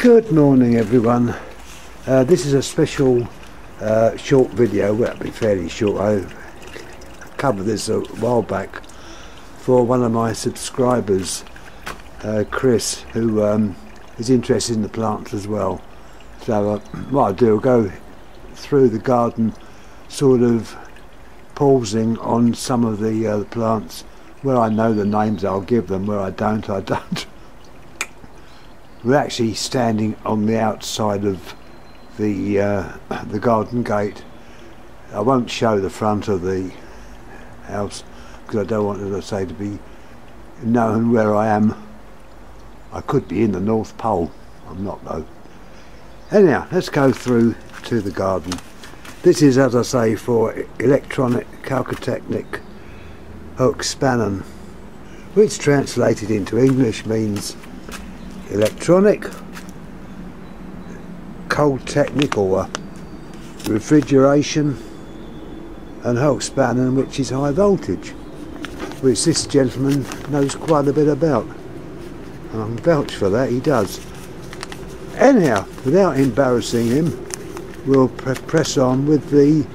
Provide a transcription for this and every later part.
Good morning everyone. This is a special short video. Well, it'll be fairly short. I covered this a while back for one of my subscribers, Chris, who is interested in the plants as well. So what I'll do, I'll go through the garden, sort of pausing on some of the plants. Where I know the names, I'll give them. Where I don't, I don't. We're actually standing on the outside of the garden gate. I won't show the front of the house because I don't want, as I say, to be known where I am. I could be in the North Pole. I'm not though. Anyhow, let's go through to the garden. This is, as I say, for electronic Chalcotecnic Hochspannen, which translated into English means electronic cold technique or refrigeration, and Hochspannen, which is high voltage, which this gentleman knows quite a bit about. I can vouch for that, he does. Anyhow, without embarrassing him, we'll press on with the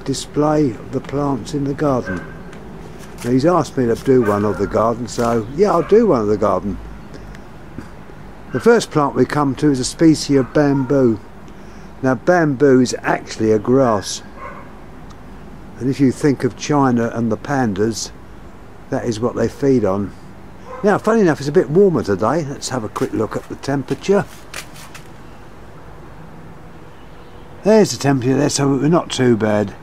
display of the plants in the garden. Now, he's asked me to do one of the garden, so yeah, I'll do one of the garden. The first plant we come to is a species of bamboo. Now, bamboo is actually a grass, and if you think of China and the pandas, that is what they feed on. Now, funny enough, it's a bit warmer today. Let's have a quick look at the temperature. There's the temperature there, so we're not too bad.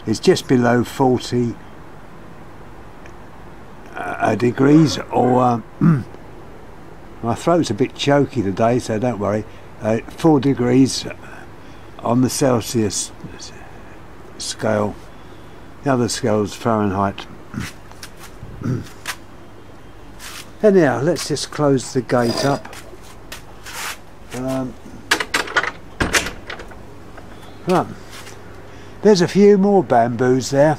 It's just below 40 degrees, or my throat's a bit choky today, so don't worry. 4 degrees on the Celsius scale. The other scale is Fahrenheit. Anyhow, let's just close the gate up. Right. There's a few more bamboos there.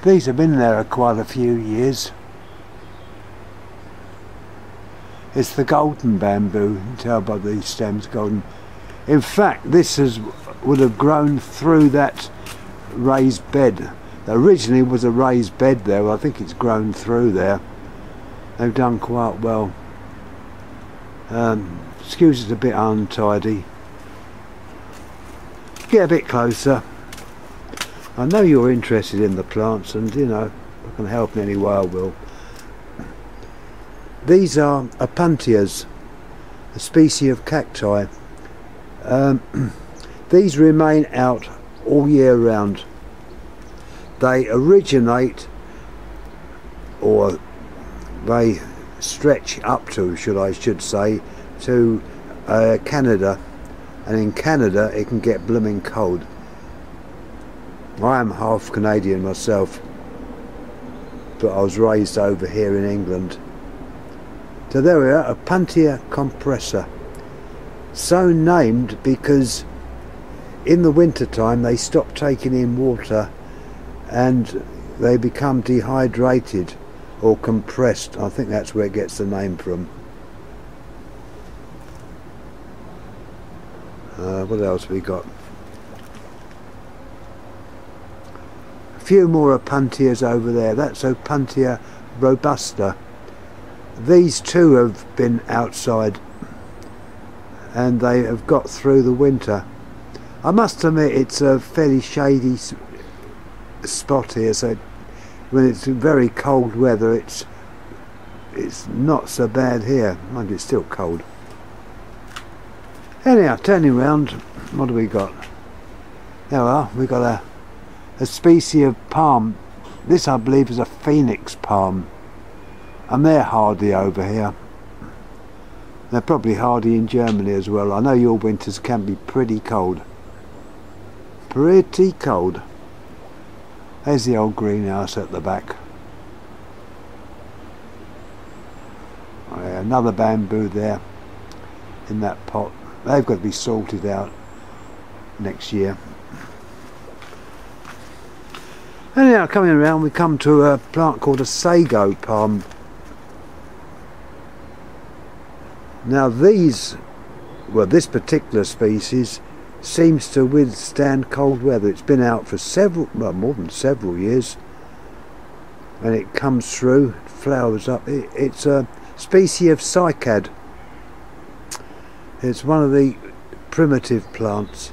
These have been there quite a few years. It's the golden bamboo, you can tell by these stems, golden. In fact, this would have grown through that raised bed. There originally was a raised bed there, I think it's grown through there. They've done quite well. Excuse it's a bit untidy. Get a bit closer. I know you're interested in the plants, and you know, if I can help in any way I will. These are Opuntias, a species of cacti. These remain out all year round. They originate, or they stretch up to, I should say, to Canada, and in Canada it can get blooming cold. I am half Canadian myself, but I was raised over here in England. So there we are, Opuntia compressa. So named because in the winter time they stop taking in water and they become dehydrated or compressed. I think that's where it gets the name from. What else we got? A few more Opuntias over there. That's Opuntia robusta. These two have been outside and they have got through the winter. I must admit it's a fairly shady spot here, so when it's very cold weather it's not so bad here. Mind, it's still cold. Anyhow, turning round, what do we got? There we are, we've got a species of palm. This I believe is a phoenix palm, and they're hardy over here. They're probably hardy in Germany as well. I know your winters can be pretty cold. Pretty cold. There's the old greenhouse at the back. Oh yeah, another bamboo there in that pot. They've got to be sorted out next year. Anyhow, coming around we come to a plant called a sago palm. Now these, well, this particular species seems to withstand cold weather. It's been out for several, well, more than several years, and it comes through, flowers up. It's a species of cycad. It's one of the primitive plants.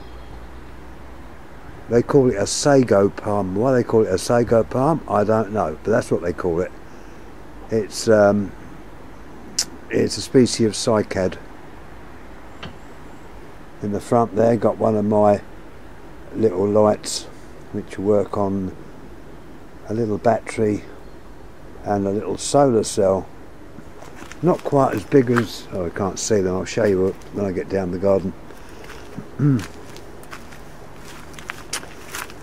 They call it a sago palm. Why they call it a sago palm, I don't know, but that's what they call it. It's a species of cycad. In the front there, got one of my little lights which work on a little battery and a little solar cell. Not quite as big as, oh, I can't see them, I'll show you when I get down the garden.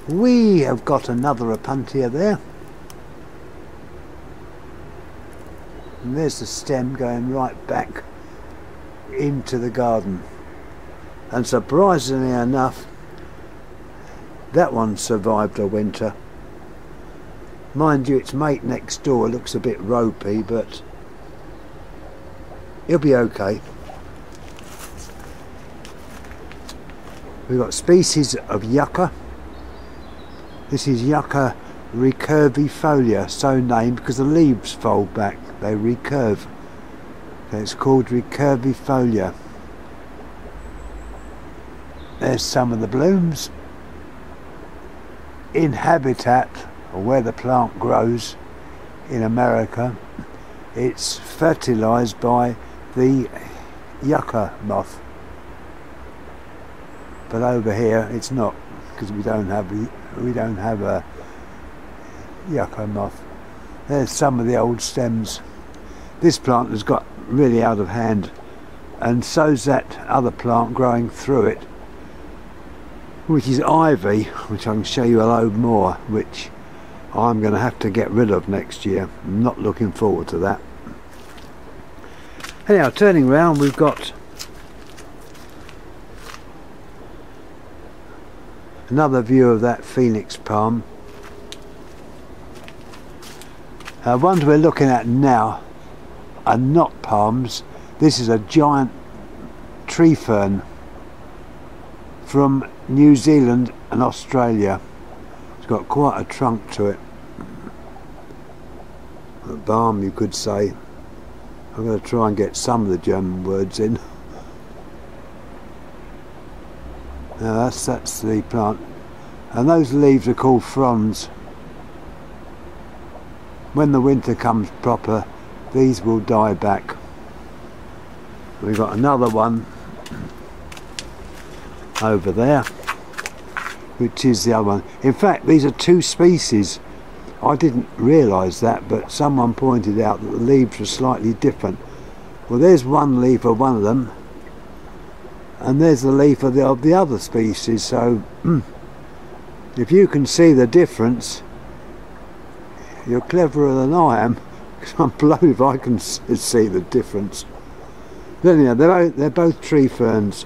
We have got another Opuntia there. And there's the stem going right back into the garden. And surprisingly enough, that one survived a winter. Mind you, its mate next door looks a bit ropey, but he'll be okay. We've got species of yucca. This is Yucca recurvifolia, so named because the leaves fold back, they recurve. So it's called recurvifolia. There's some of the blooms. In habitat, or where the plant grows in America, it's fertilized by the yucca moth. But over here it's not, because we don't have a yucca moth. There's some of the old stems. This plant has got really out of hand, and so's that other plant growing through it, which is ivy, which I can show you a load more, which I'm going to have to get rid of next year. I'm not looking forward to that. Anyhow, turning round, we've got another view of that phoenix palm. Ones we're looking at now are not palms. This is a giant tree fern from New Zealand and Australia. It's got quite a trunk to it. A balm, you could say. I'm going to try and get some of the German words in. Now that's the plant, and those leaves are called fronds. When the winter comes proper, these will die back. We've got another one over there, which is the other one. In fact, these are two species. I didn't realise that, but someone pointed out that the leaves were slightly different. Well, there's one leaf of one of them, and there's the leaf of the other species. So if you can see the difference, you're cleverer than I am, because I'm blown if I can see the difference. But anyhow, they're both tree ferns.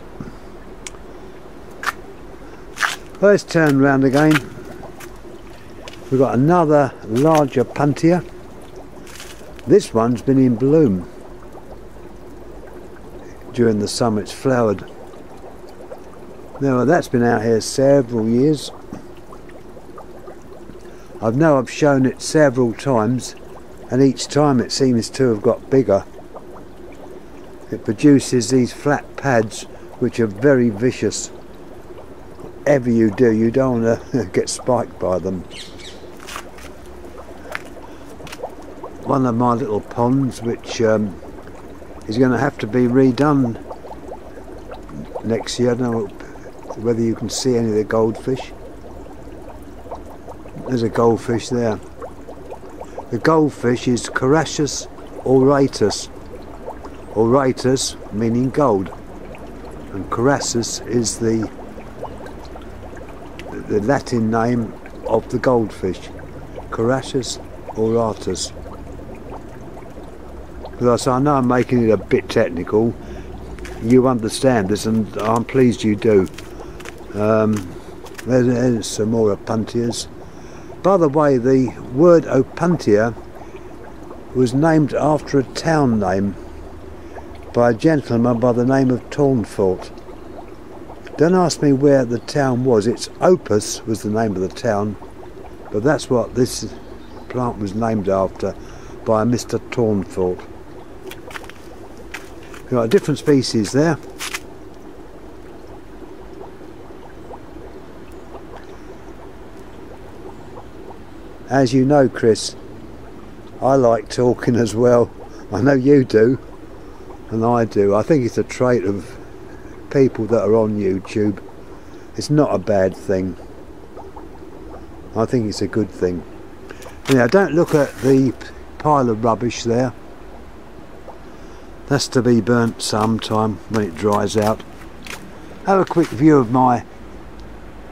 Let's turn round again. We've got another larger Opuntia. This one's been in bloom during the summer. It's flowered. Now that's been out here several years. I've shown it several times, and each time it seems to have got bigger. It produces these flat pads which are very vicious. Whatever you do, you don't want to get spiked by them. One of my little ponds, which is going to have to be redone next year. I don't know whether you can see any of the goldfish. There's a goldfish there. The goldfish is Carassius auratus. Auratus meaning gold, and Carassius is the Latin name of the goldfish. Carassius auratus. Because I know I'm making it a bit technical. You understand this, and I'm pleased you do. There's some more Opuntias. By the way, the word Opuntia was named after a town name. by a gentleman by the name of Taunthorpe. Don't ask me where the town was. It's Opus was the name of the town, but that's what this plant was named after, by Mr. Taunthorpe. We've got a different species there. As you know, Chris, I like talking as well. I know you do, and I do. I think it's a trait of people that are on YouTube. It's not a bad thing. I think it's a good thing. Now, don't look at the pile of rubbish there. That's to be burnt sometime when it dries out. Have a quick view of my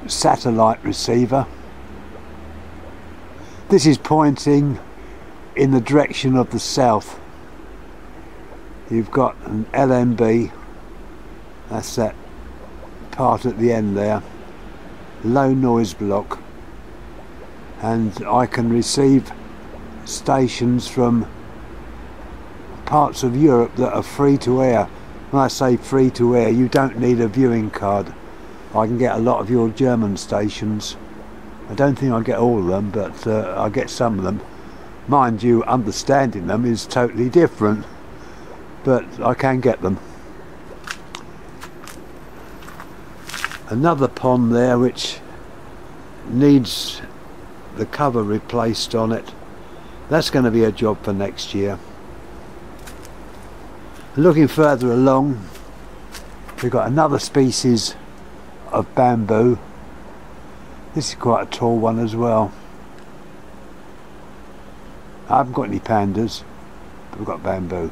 satellite receiver. This is pointing in the direction of the south. You've got an LMB, that's that part at the end there, low noise block, and I can receive stations from parts of Europe that are free to air. When I say free to air, you don't need a viewing card. I can get a lot of your German stations. I don't think I get all of them, but I get some of them. Mind you, understanding them is totally different, but I can get them. Another pond there which needs the cover replaced on it. That's going to be a job for next year. Looking further along, we've got another species of bamboo. This is quite a tall one as well. I haven't got any pandas, but we've got bamboo.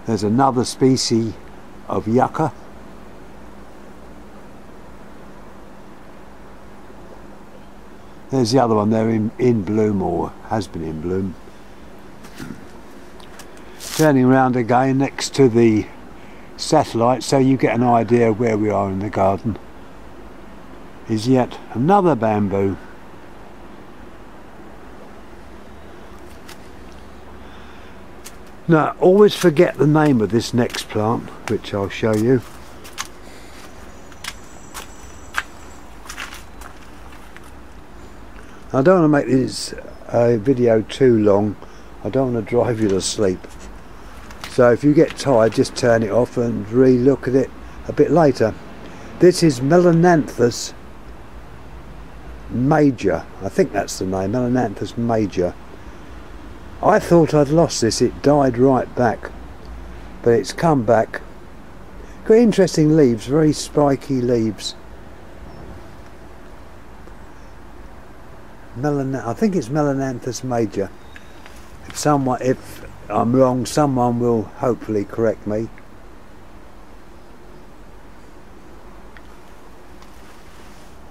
There's another species of yucca. There's the other one there in bloom, or has been in bloom. Turning around again next to the satellite so you get an idea of where we are in the garden, is yet another bamboo. Now, always forget the name of this next plant, which I'll show you. I don't want to make this video too long. I don't want to drive you to sleep. So if you get tired, just turn it off and re-look at it a bit later. This is Melananthus major. I think that's the name, Melananthus major. I thought I'd lost this. It died right back, but it's come back. Got interesting leaves, very spiky leaves. I think it's Melananthus major. If I'm wrong, someone will hopefully correct me.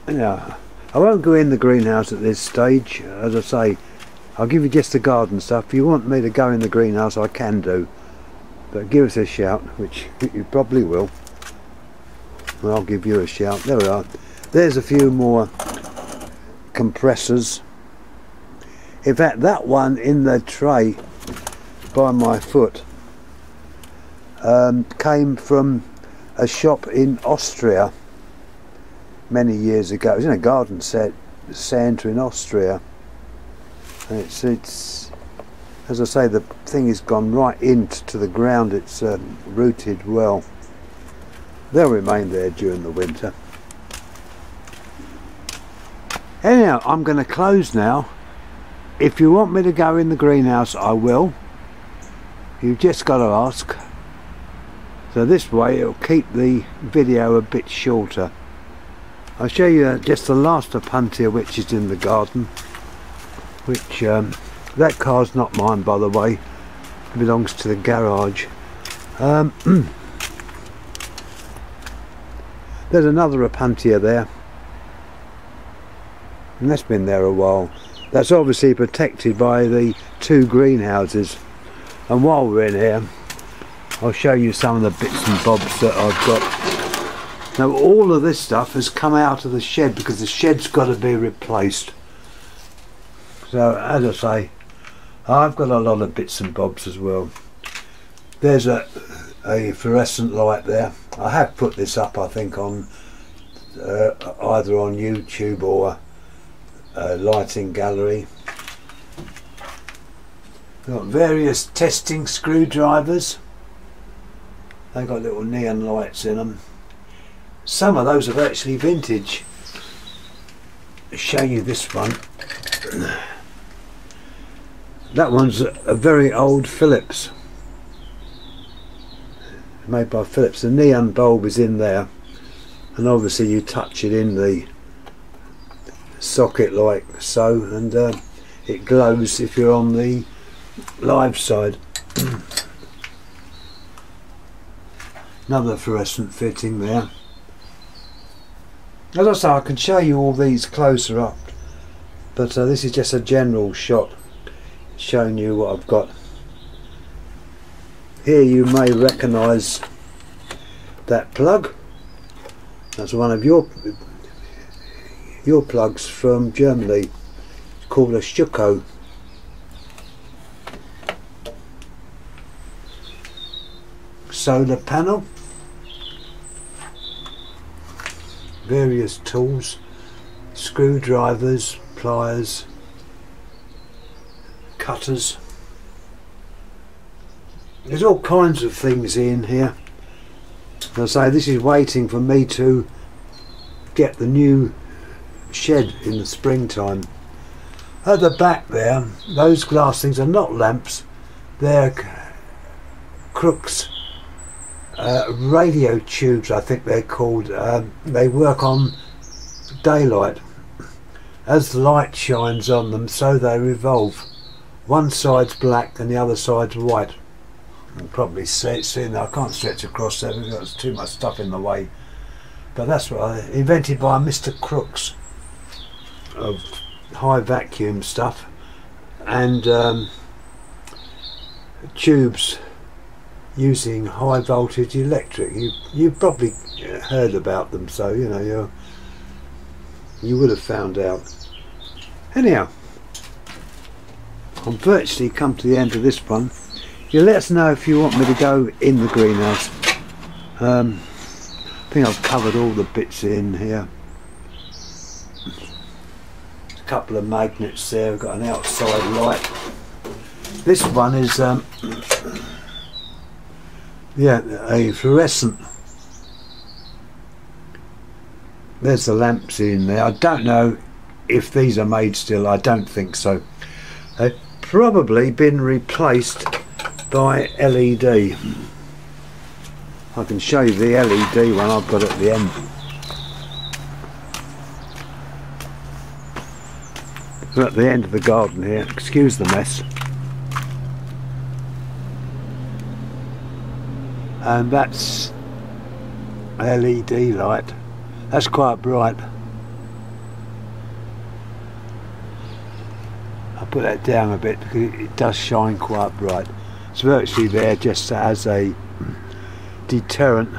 Now, I won't go in the greenhouse at this stage. As I say, I'll give you just the garden stuff. If you want me to go in the greenhouse, I can do, but give us a shout, which you probably will. And I'll give you a shout. There we are. There's a few more compressors. In fact, that one in the tray by my foot came from a shop in Austria many years ago. It was in a garden centre in Austria, and it's as I say, the thing has gone right into the ground. It's rooted well. They'll remain there during the winter. Anyhow, I'm going to close now. If you want me to go in the greenhouse, I will. You've just got to ask. So this way it'll keep the video a bit shorter. I'll show you just the last Opuntia which is in the garden, which that car's not mine, by the way. It belongs to the garage. There's another Opuntia there, and that's been there a while. That's obviously protected by the two greenhouses. And while we're in here, I'll show you some of the bits and bobs that I've got. Now, all of this stuff has come out of the shed because the shed's got to be replaced. So, as I say, I've got a lot of bits and bobs as well. There's a fluorescent light there. I have put this up, I think, on either on YouTube or Lighting Gallery. We've got various testing screwdrivers. They've got little neon lights in them. Some of those are actually vintage. I'll show you this one. That one's a very old Philips, made by Philips. The neon bulb is in there, and obviously you touch it in the socket like so, and it glows if you're on the live side. Another fluorescent fitting there. As I say, I can show you all these closer up, but this is just a general shot showing you what I've got. Here you may recognise that plug. That's one of your plugs from Germany. It's called a Schuko. Solar panel. Various tools, screwdrivers, pliers, cutters. There's all kinds of things in here. As I say, this is waiting for me to get the new shed in the springtime. At the back there, those glass things are not lamps, they're Crooks radio tubes, I think they're called. They work on daylight. As the light shines on them, so they revolve. One side's black and the other side's white. You can probably see it. I can't stretch across there because there's too much stuff in the way. But that's what invented by Mr. Crooks, of high vacuum stuff, and tubes using high voltage electric. You've probably heard about them, so you know you would have found out. Anyhow, I'm virtually come to the end of this one. You let us know if you want me to go in the greenhouse. I think I've covered all the bits in here. A couple of magnets there. We've got an outside light. This one is yeah, a fluorescent. There's the lamps in there. I don't know if these are made still. I don't think so. They've probably been replaced by LED. I can show you the LED one I've got at the end. We're at the end of the garden here. Excuse the mess. And that's LED light. That's quite bright. I'll put that down a bit because it does shine quite bright. It's virtually there just as a deterrent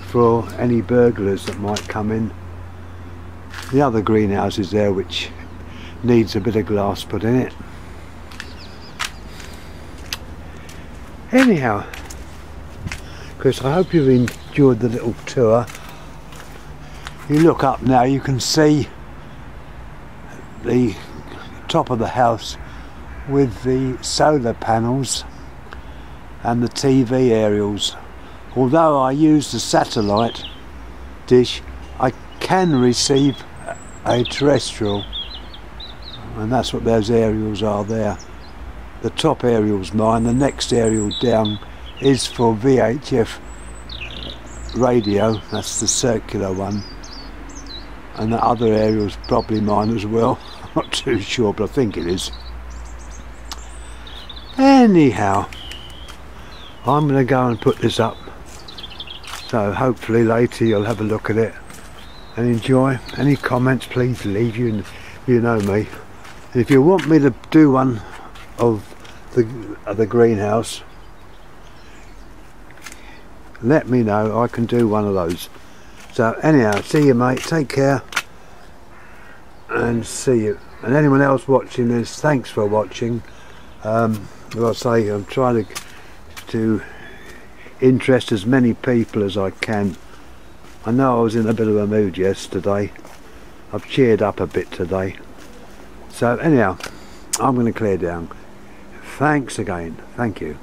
for any burglars that might come in. The other greenhouse is there, which needs a bit of glass put in it. Anyhow, Chris, I hope you've enjoyed the little tour. You look up now, you can see the top of the house with the solar panels and the TV aerials. Although I use the satellite dish, I can receive a terrestrial, and that's what those aerials are there. The top aerial's mine, the next aerial down is for VHF radio, that's the circular one, and the other aerial's probably mine as well. Not too sure, but I think it is. Anyhow, I'm going to go and put this up, so hopefully later you'll have a look at it and enjoy. Any comments, please leave. You know me. And if you want me to do one of the greenhouse, let me know. I can do one of those. So anyhow, see you mate, take care and see you. And anyone else watching this, thanks for watching. As I say, I'm trying to to interest as many people as I can. I know I was in a bit of a mood yesterday. I've cheered up a bit today. So anyhow, I'm going to clear down. Thanks again. Thank you.